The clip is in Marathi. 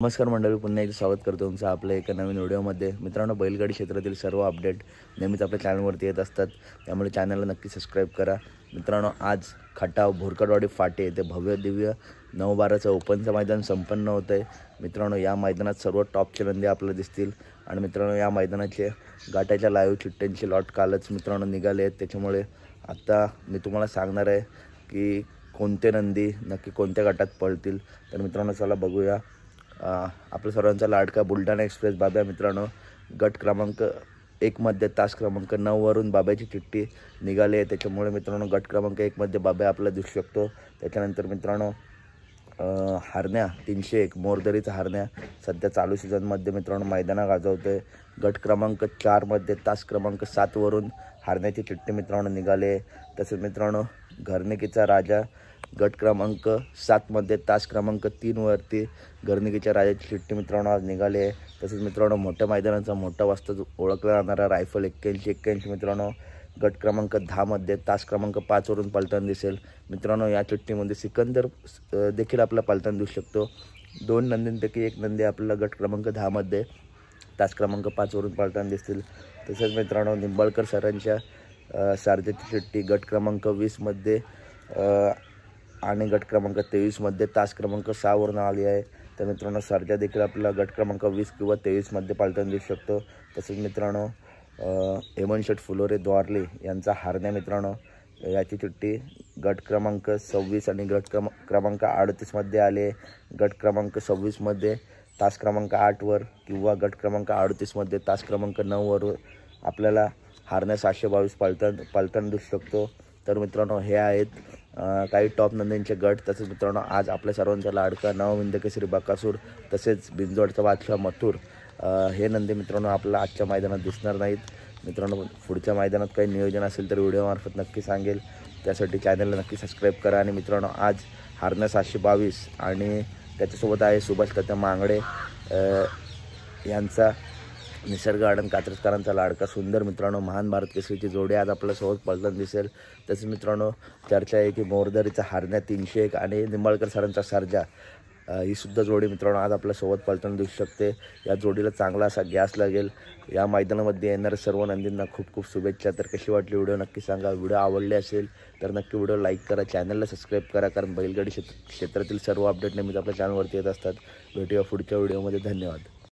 नमस्कार मंडळी, पुन्हा एकदा स्वागत करतो तुमचं आपल्या एका नवीन व्हिडिओमध्ये। मित्रांनो, बैलगाडी क्षेत्रातील सर्व अपडेट नेहमीच आपल्या चॅनलवरती येत असतात, त्यामुळे चॅनलला नक्की सबस्क्राईब करा। मित्रांनो, आज खटाव भोरकडवाडी फाटे येथे भव्य दिव्य 9/12चं ओपनचं मैदान संपन्न होतं आहे। मित्रांनो, या मैदानात सर्व टॉपचे नंदी आपल्याला दिसतील आणि मित्रांनो, या मैदानाचे गाठाच्या लाईव्ह चिठ्ठ्यांचे लॉट कालच मित्रांनो निघाले आहेत, त्याच्यामुळे आता मी तुम्हाला सांगणार आहे की कोणते नंदी नक्की कोणत्या गटात पळतील। तर मित्रांनो, चला बघूया। आपल्या सर्वांचा लाडका बुलढाणा एक्सप्रेस बाब्या मित्रांनो गट क्रमांक 1 मध्ये तास क्रमांक 9 वरून बाब्याची चिठ्ठी निघाली आहे, त्याच्यामुळे मित्रांनो गट क्रमांक 1 मध्ये बाब्या आपल्याला दिसू शकतो। त्याच्यानंतर मित्रांनो हरण्या 301 मोरदरीचा हरण्या सध्या चालू सीझनमध्ये मित्रांनो मैदाना गाजवतोय। गट क्रमांक 4 मध्ये तास क्रमांक 7 वरून हरण्याची चिठ्ठी मित्रांनो निघाले। तसेच मित्रांनो घरनिकीचा राजा गट क्रमांक 7 मध्ये तास क्रमांक 3 वरती घरनिकीच्या राजाची चिठ्ठी मित्रांनो आज निघाली आहे। तसेच मित्रांनो मोठ्या मैदानाचा मोठा वाजता ओळखला जाणारा रायफल 81 मित्रांनो गट क्रमांक 10 मध्ये तास क्रमांक 5 वरून पलटण दिसेल। मित्रांनो, या चिठ्ठीमध्ये सिकंदर देखील आपला पलटण दिसू शकतो। 2 नंदींपैकी एक नंदी आपल्याला गट क्रमांक 10 मध्ये तास क्रमांक 5 वरून पलटण दिसतील। तसेच मित्रांनो निंबाळकर सरांच्या सारथ्याची चिठ्ठी गट क्रमांक 20 मध्ये आणि गट क्रमांक 23 मध्ये तास क्रमांक 6 वरून आली आहे। तर मित्रांनो सारथ्या देखील आपल्याला गट क्रमांक 20 किंवा 23 मध्ये पलटण दिसू शकतो। तसेच मित्रांनो हेमंत शेठ फुलोरे द्वारले यांचा हरण्या मित्रांनो याची चिठ्ठी गट क्रमांक 26 आणि गट क्रमांक 38 मध्ये आले। गट क्रमांक 26 मध्ये तास क्रमांक 8 वर किंवा गट क्रमांक 38 मध्ये तास क्रमांक 9 वर आपल्याला हरण्या 722 पलटण दिसू शकतो। तर मित्रांनो हे आहेत काही टॉप नंदींचे गट। तसेच मित्रांनो आज आपल्या सर्वांचा लाडका नवविंद केसरी बकासूर तसेच बिंजोडचा बादशाह मथुर हे नंदी मित्रांनो आपल्याला आजच्या मैदानात दिसणार नाहीत। मित्रांनो पुढच्या मैदानात काही नियोजन असेल तर व्हिडिओमार्फत नक्की सांगेल, त्यासाठी चॅनलला नक्की सबस्क्राईब करा। आणि मित्रांनो आज हरण्या 722 आणि त्याच्यासोबत आहे सुभाष कत्या मांगडे यांचा निसर्ग गार्डन कात्रजकरांचा लाडका सुंदर मित्रांनो महान भारत केसरीची जोडी आज आपल्या सोबत पलटण दिसेल। तसेच मित्रांनो चर्चा आहे की मोरदरीचा हरण्या 301 आणि निंबाळकर सरांचा सर्जा ही सुद्धा जोडी मित्रांनो आज आपल्या सोबत पलटण दिसू शकते। या जोडीला चांगला असा गॅस लागेल। या मैदानामध्ये येणाऱ्या सर्व नंदींना खूप खूप शुभेच्छा। तर कशी वाटली व्हिडिओ नक्की सांगा। व्हिडिओ आवडले असेल तर नक्की व्हिडिओ लाईक करा, चॅनलला सबस्क्राईब करा, कारण बैलगाडी क्षेत्रातील सर्व अपडेट नेहमीच आपल्या चॅनलवरती येत असतात। भेटूया पुढच्या व्हिडिओमध्ये। धन्यवाद।